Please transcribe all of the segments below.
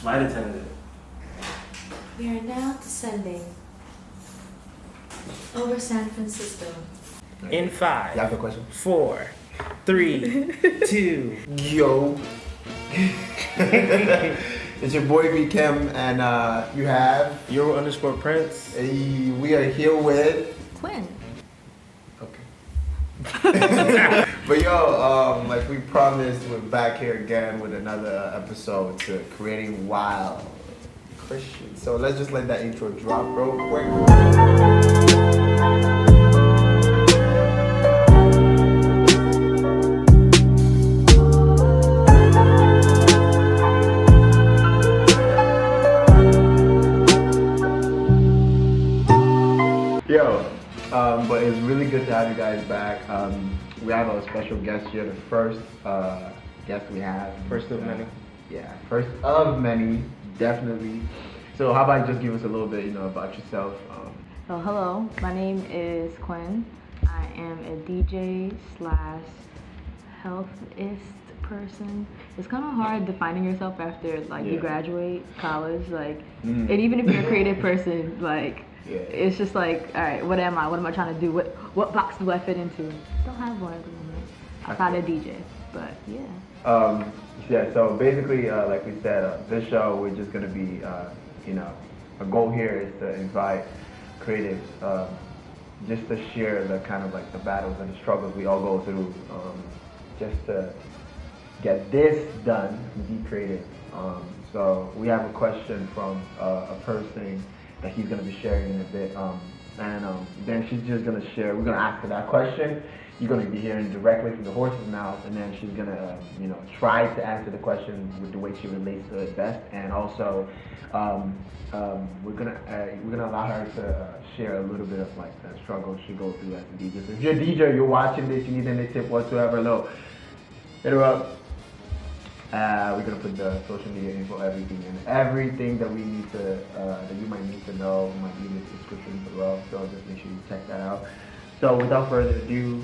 Flight attendant. We are now descending over San Francisco. In 5, You have a question? 4, 3, 2. Yo. It's your boy B Kim, and you have Euro_Prince. we are here with. Quin. Okay. But yo, like we promised, we're back here again with another episode to Creating Wild Christians. So let's just let that intro drop real quick. But it's really good to have you guys back. We have a special guest here, the first guest we have. First of many. Yeah, first of many, definitely. So how about you just give us a little bit, about yourself? Oh, hello. My name is Quin. I am a DJ slash healthist person. It's kind of hard defining yourself after you graduate college, and even if you're a creative person, it's just all right, what am I? What am I trying to do? What box do I fit into? Don't have one at the moment. I'm not a DJ, but yeah. So basically, like we said, this show we're just gonna be, a goal here is to invite creatives, just to share the kind of the battles and the struggles we all go through, just to get this done, be creative. So we have a question from a person that he's going to be sharing in a bit, then she's just going to share. We're going to ask her that question. You're going to be hearing directly from the horse's mouth, and then she's going to try to answer the question with the way she relates to it best. And also we're going to allow her to share a little bit of the struggle she goes through as a DJ. So if you're a DJ, you're watching this, you need any tip whatsoever, look, hit her up. We're gonna put the social media info, everything that we need to, that you might need to know, might be in the description below. So just make sure you check that out. So without further ado,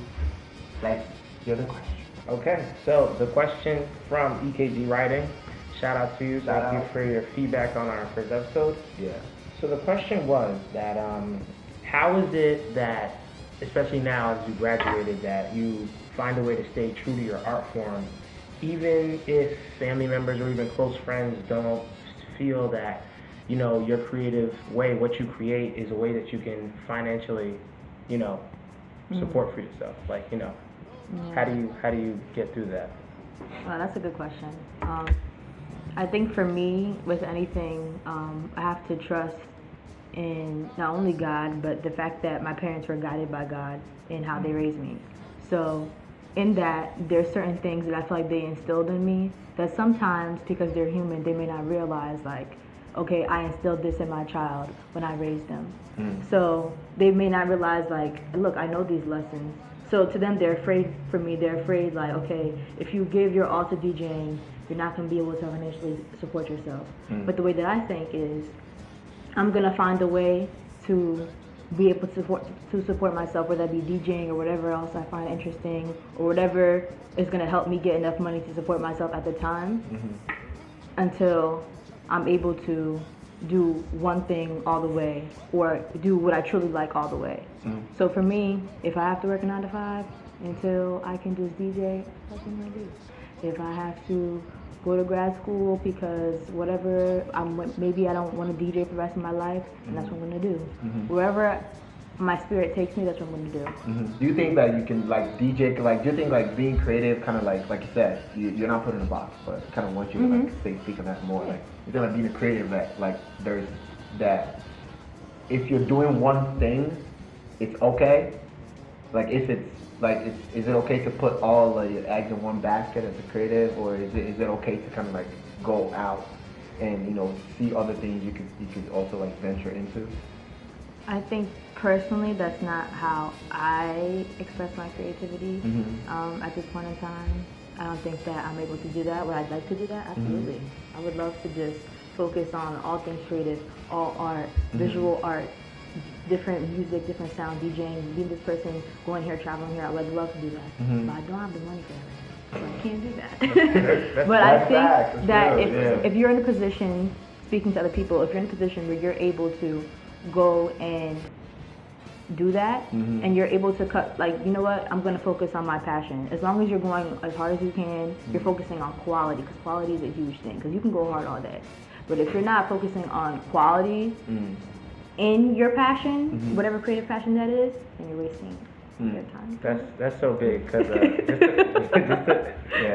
let's hear the question. Okay, so the question from EKG Writing. Shout out to you. Thank you for your feedback on our first episode. Yeah. So the question was that how is it that, especially now as you graduated, that you find a way to stay true to your art form, even if family members or even close friends don't feel that, your creative way, what you create, is a way that you can financially, support for yourself. How do you get through that? Well, that's a good question. I think for me, with anything, I have to trust in not only God, but the fact that my parents were guided by God in how they raised me. So in that, there's certain things that I feel like they instilled in me that sometimes, because they're human, they may not realize, okay, I instilled this in my child when I raised them. So they may not realize, look, I know these lessons. So to them, they're afraid for me. They're afraid, okay, if you give your all to DJing, you're not going to be able to financially support yourself. But the way that I think is, I'm going to find a way to be able to support myself, whether that be DJing or whatever else I find interesting, or whatever is going to help me get enough money to support myself at the time, until I'm able to do one thing all the way, or do what I truly like all the way. So for me, if I have to work a 9 to 5 until I can just DJ, that's what I'm going to do. If I have to go to grad school because whatever, maybe I don't want to DJ for the rest of my life, and that's what I'm going to do. Wherever my spirit takes me, that's what I'm going to do. Do you think that you can DJ, do you think being creative, kind of like you said, you're not put in a box, but kind of want you to speak on that more, you think being a creative, there's that, if you're doing one thing, it's okay, if it's is it okay to put all your eggs in one basket as a creative, or is it okay to kind of go out and see other things you could also venture into? I think personally that's not how I express my creativity at this point in time. I don't think that I'm able to do that. Would I like to do that? Absolutely. I would love to just focus on all things creative, all art, visual art, different music, different sound, DJing, being this person, going here, traveling here. I would love to do that, but I don't have the money for that right So I can't do that. But I think that if you're in a position, speaking to other people, if you're in a position where you're able to go and do that, and you're able to cut, like, you know what, I'm going to focus on my passion. As long as you're going as hard as you can, you're focusing on quality, because quality is a huge thing, because you can go hard all day. But if you're not focusing on quality in your passion, whatever creative passion that is, then you're wasting your time. That's so big, because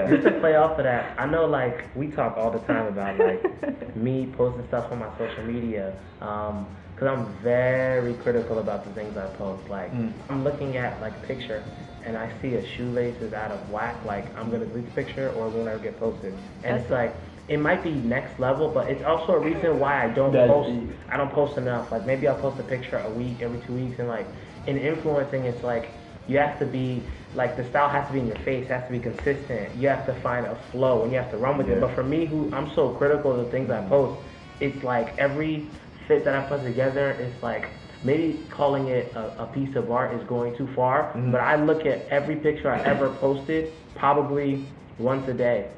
just to play off of that, I know, like, we talk all the time about, like, me posting stuff on my social media, because I'm very critical about the things I post. Like, I'm looking at, like, a picture, and I see a shoelace is out of whack, like, I'm going to delete the picture or it won't ever get posted. And it's like, it might be next level, but it's also a reason why I don't post enough. Like, maybe I'll post a picture a week, every 2 weeks, and, like, in influencing, it's like, you have to be, like, the style has to be in your face, it has to be consistent, you have to find a flow, and you have to run with it. But for me, who I'm so critical of the things I post, it's like every fit that I put together, it's like, maybe calling it a piece of art is going too far, but I look at every picture I ever posted probably once a day.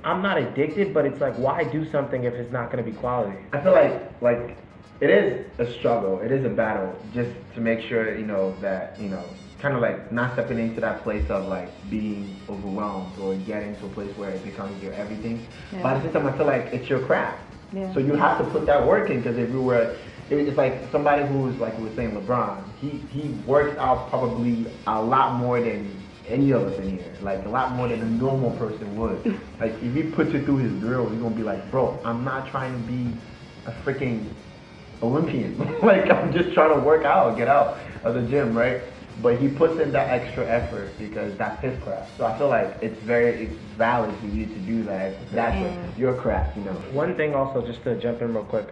I'm not addicted, but it's like, why do something if it's not going to be quality? I feel like it is a struggle, it is a battle, just to make sure, you know, that, you know, kind of like not stepping into that place of like being overwhelmed or getting to a place where it becomes your everything. But at the same time, I feel like it's your craft. So you have to put that work in, because if you were, it's like somebody who's, like we were saying, LeBron, he works out probably a lot more than any of us in here, like a lot more than a normal person would. Like, if he puts you through his drill, you're gonna be like, bro, I'm not trying to be a freaking Olympian. Like, I'm just trying to work out, get out of the gym, right? But he puts in that extra effort because that's his craft. So I feel like it's valid for you to do that. That's your craft, you know. One thing also, just to jump in real quick,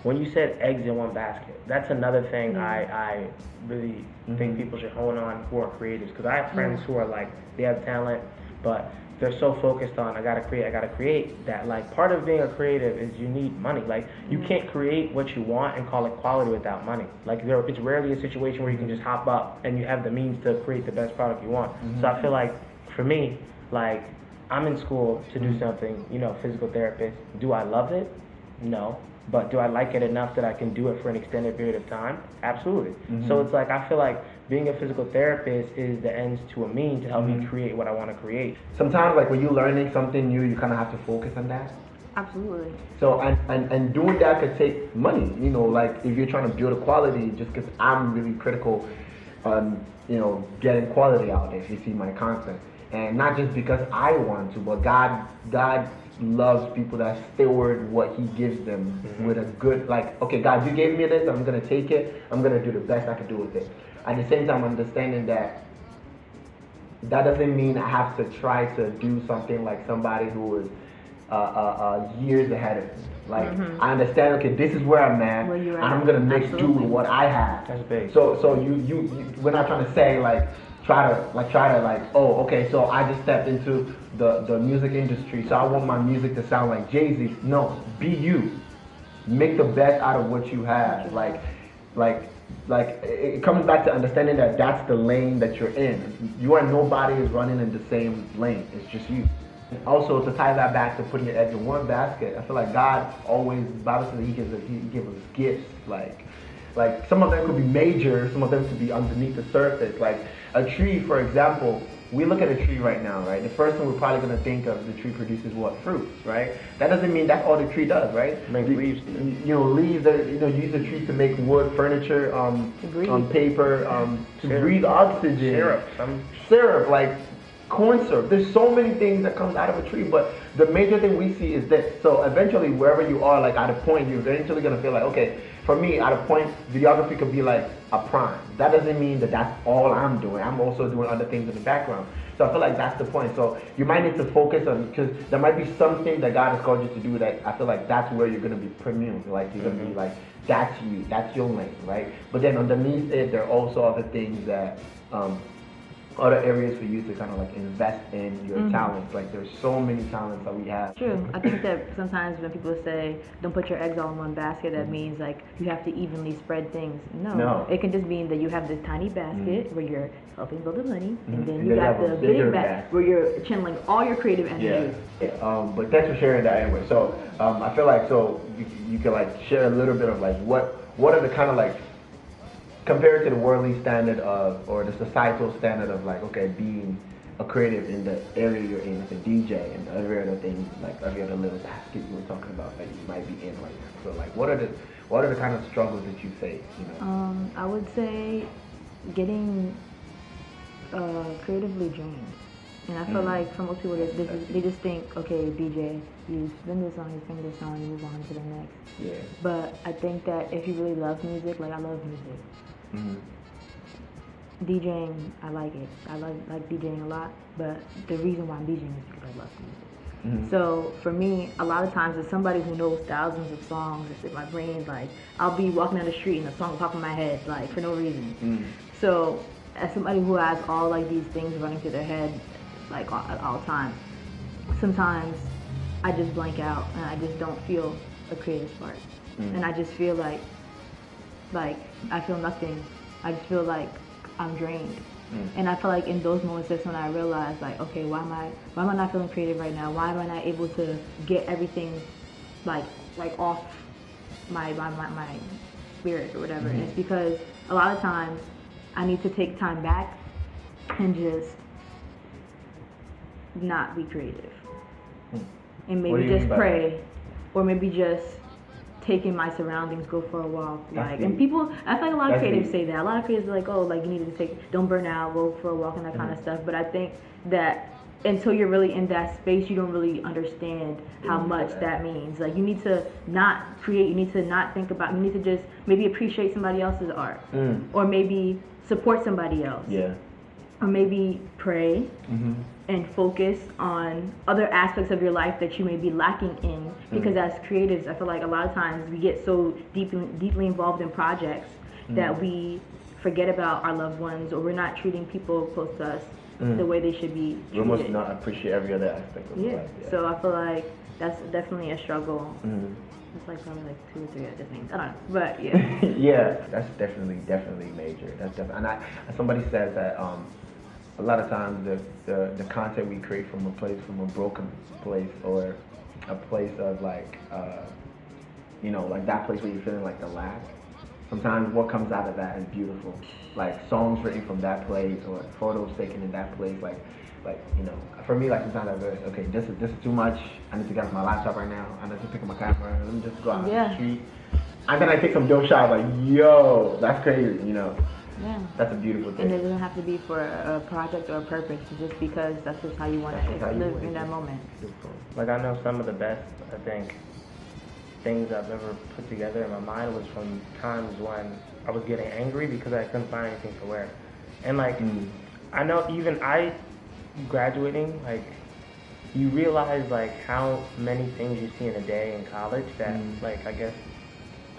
when you said eggs in one basket, that's another thing I really think people should hone on who are creatives. Because I have friends who are like, they have talent, but they're so focused on, I gotta create, that like part of being a creative is you need money. Like, you can't create what you want and call it quality without money. Like, it's rarely a situation where you can just hop up and you have the means to create the best product you want. So I feel like, for me, like, I'm in school to do something, you know, physical therapist. Do I love it? No. But do I like it enough that I can do it for an extended period of time? Absolutely. So it's like, I feel like being a physical therapist is the ends to a means to help me create what I want to create. Sometimes, like, when you're learning something new, you kind of have to focus on that. Absolutely. So, and doing that could take money, you know, like, if you're trying to build a quality, just because I'm really critical on, you know, getting quality out there, if you see my content. And not just because I want to, but God loves people that steward what he gives them with a good, like, okay, God, you gave me this, I'm going to take it, I'm going to do the best I can do with it. At the same time, understanding that doesn't mean I have to try to do something like somebody who is years ahead of me. Like, I understand, okay, this is where I'm at, and I'm going to make do with what I have. That's big. So we're not trying to say, like, try to oh, okay, so I just stepped into the music industry, so I want my music to sound like Jay-Z. No, be you. Make the best out of what you have. Like it comes back to understanding that that's the lane that you're in. You are nobody is running in the same lane. It's just you. And also, to tie that back to putting your eggs in one basket, I feel like God always, Bible says he gives us gifts. Like some of them could be major, some of them could be underneath the surface. Like a tree, for example, we look at a tree right now, right? The first thing we're probably going to think of, the tree produces what? Fruits, right? That doesn't mean that's all the tree does, right? Makes leaves. You know, leaves, you know, use the tree to make wood, furniture, on paper, to breathe oxygen. Syrup, like corn syrup. There's so many things that comes out of a tree, but the major thing we see is this. So eventually, wherever you are, like at a point, you're eventually going to feel like, okay, for me, at a point, videography could be like a prime. That doesn't mean that that's all I'm doing. I'm also doing other things in the background. So I feel like that's the point. So you might need to focus on, because there might be something that God has called you to do that I feel like that's where you're going to be premium. Like you're going to be like, that's you, that's your lane, right? But then underneath it, there are also other things that other areas for you to kind of like invest in your talents. Like there's so many talents that we have. True. I think that sometimes when people say don't put your eggs all in one basket, that means like you have to evenly spread things. No. It can just mean that you have this tiny basket where you're helping build the money, and then you got the big basket where you're channeling all your creative energy. But thanks for sharing that anyway. So I feel like you can like share a little bit of like what are the kind of like, compared to the worldly standard of, or the societal standard of like, okay, being a creative in the area you're in, as a DJ, and every other thing, like every other little basket you were talking about that you might be in right now. So like, what are the kind of struggles that you face? You know. I would say getting creatively drained. And I feel like for most people, they just think, okay, DJ, you spin this song, you sing this song, you move on to the next. Yeah. But I think that if you really love music, like I love music. DJing, I like it. I like DJing a lot, but the reason why I'm DJing is because I love music. So for me, a lot of times as somebody who knows thousands of songs, it's in my brain, like I'll be walking down the street and a song will pop in my head, like for no reason. So as somebody who has all like these things running through their head, like at all times, sometimes I just blank out and I just don't feel a creative spark. And I just feel like I feel nothing. I just feel like I'm drained. And I feel like in those moments, that's when I realize, like, okay, why am I not feeling creative right now? Why am I not able to get everything like off my spirit or whatever? And it's because a lot of times I need to take time back and just not be creative. And maybe just pray, or maybe just take in my surroundings, go for a walk. Like, and people, I feel like a lot of creatives say that. A lot of creatives are like, oh, like you need to don't burn out, go for a walk and that kind of stuff. But I think that until you're really in that space, you don't really understand how much that means. Like you need to not create, you need to not think about, you need to just maybe appreciate somebody else's art, or maybe support somebody else. Or maybe pray and focus on other aspects of your life that you may be lacking in. Because as creatives, I feel like a lot of times we get so deeply involved in projects that we forget about our loved ones, or we're not treating people close to us the way they should be treated. We must not appreciate every other aspect of life. So I feel like that's definitely a struggle. It's like probably like 2 or 3 other things. I don't know, but yeah. Yeah, that's definitely major. That's definitely, and somebody says that a lot of times the content we create from a broken place, or a place of like like that place where you're feeling like the lack. Sometimes what comes out of that is beautiful, like songs written from that place, or photos taken in that place. Like for me, like sometimes I go, okay, this is too much. I need to get off my laptop right now. I need to pick up my camera. Let me just go out on the street. And then I take some dope shots. Like, yo, that's crazy. Yeah. That's a beautiful thing. And it doesn't have to be for a project or a purpose. It's just because that's just how you want to live in that moment. Like I know some of the best, I think, things I've ever put together in my mind was from times when I was getting angry because I couldn't find anything to wear. And like, I know even graduating, like, you realize like how many things you see in a day in college that like, I guess,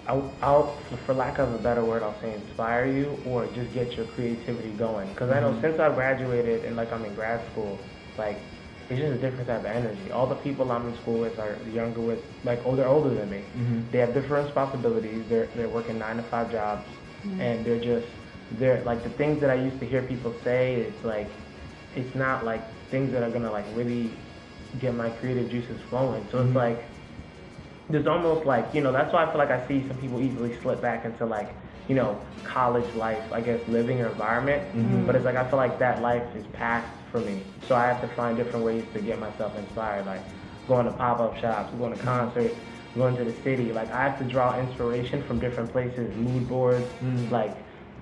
I'll, for lack of a better word, I'll say inspire you, or just get your creativity going. Because I know since I've graduated and like I'm in grad school, like it's just a different type of energy. All the people I'm in school with are younger with, like they're older than me. They have different responsibilities. They're working 9 to 5 jobs, and they're like the things that I used to hear people say. It's like it's not like things that are gonna like really get my creative juices flowing. So it's like, there's almost like, that's why I feel like I see some people easily slip back into like, college life, I guess, living or environment. But it's like, I feel like that life is past for me. So I have to find different ways to get myself inspired, like going to pop-up shops, going to concerts, going to the city. Like I have to draw inspiration from different places, mood boards, like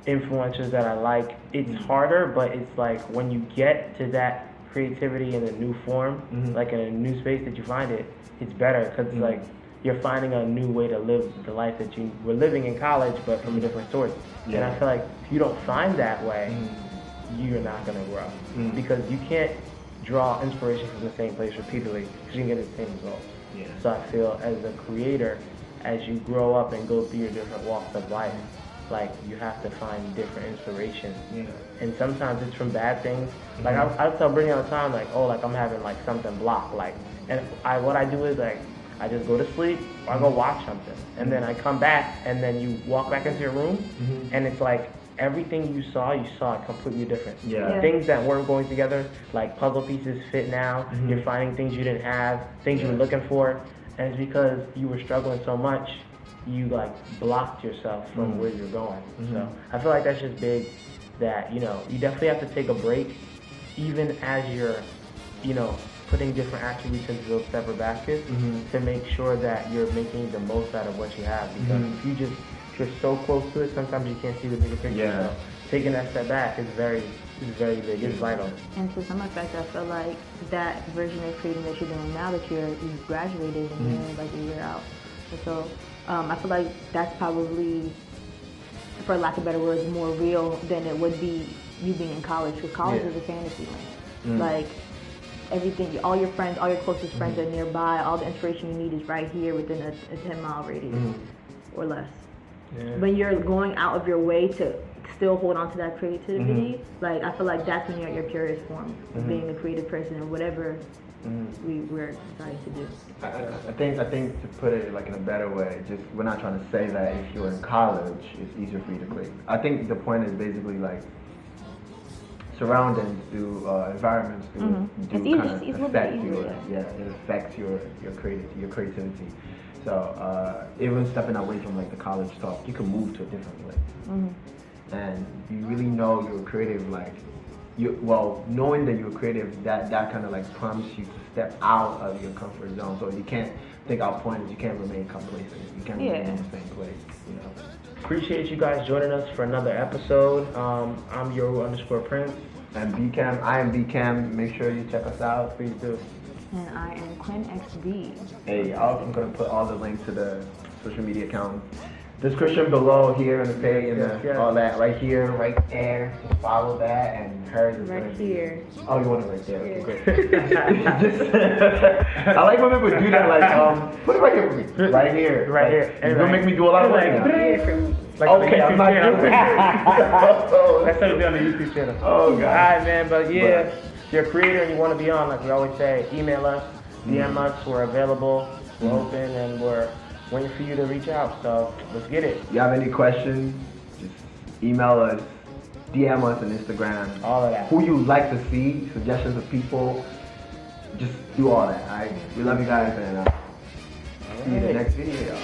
influencers that I like. It's harder, but it's like when you get to that creativity in a new form, like in a new space that you find it, it's better because like you're finding a new way to live the life that you were living in college, but from a different source. And I feel like if you don't find that way, you're not gonna grow because you can't draw inspiration from the same place repeatedly because you can get the same results. So I feel as a creator, as you grow up and go through your different walks of life, like you have to find different inspiration. Yeah. And sometimes it's from bad things. Like I tell Brittany all the time, like, oh, like I'm having like something blocked, like, and what I do is like I just go to sleep or I go watch something, and then I come back, and then you walk back into your room, and it's like everything you saw it completely different. Yeah. Things that weren't going together, like puzzle pieces fit now. You're finding things you didn't have, things you were looking for, and it's because you were struggling so much, you like blocked yourself from where you're going. So I feel like that's just big, that, you know, you definitely have to take a break, even as you're, you know, putting different attributes into those separate baskets, to make sure that you're making the most out of what you have. Because if you're so close to it, sometimes you can't see the bigger picture. Yeah. So taking that step back is very big. It's vital. And to some effect, I feel like that version of creating that you're doing now, that you've graduated and you're like a year out. And so I feel like that's probably, for lack of better words, more real than it would be you being in college. Because college is a fantasy land. Like everything, all your friends, all your closest friends are nearby. All the inspiration you need is right here within a 10-mile radius or less. Yeah. When you're going out of your way to still hold on to that creativity, like I feel like that's when you're at your purest form of being a creative person or whatever we're trying to do. I think to put it like in a better way, just we're not trying to say that if you're in college, it's easier for you to create. I think the point is basically like surroundings do, environments do kind of affect your, it affects your creativity. So even stepping away from like the college talk, you can move to a different place, and you really know you're creative. Like knowing that you're creative, that kind of like prompts you to step out of your comfort zone. So you can't. I think our point is you can't remain complacent. You can't remain in the same place. You know. Appreciate you guys joining us for another episode. I'm Yoru_Prince. And BCam, I am BCam. Make sure you check us out. Please do. And I am Quin XB. Hey, I'm gonna put all the links to the social media accounts. Description below here in the page and all that right here, right there. Just follow that, and hers is Right gonna here. Be, oh, you want it right there? Okay, great. I like when people do that. Like, put it right here for me. Right here. Right here. You're gonna make me do a lot of work now. Like okay, I'm not doing it. That's how we do on the YouTube channel. Oh god. Alright, man, but yeah, if you're a creator and you want to be on, like we always say, email us, DM us. We're available, we're open, and we're waiting for you to reach out. So let's get it. If you have any questions, just email us, DM us on Instagram. All of that. Who you'd like to see, suggestions of people, just do all that. Alright, we love you guys, and see you in the next video.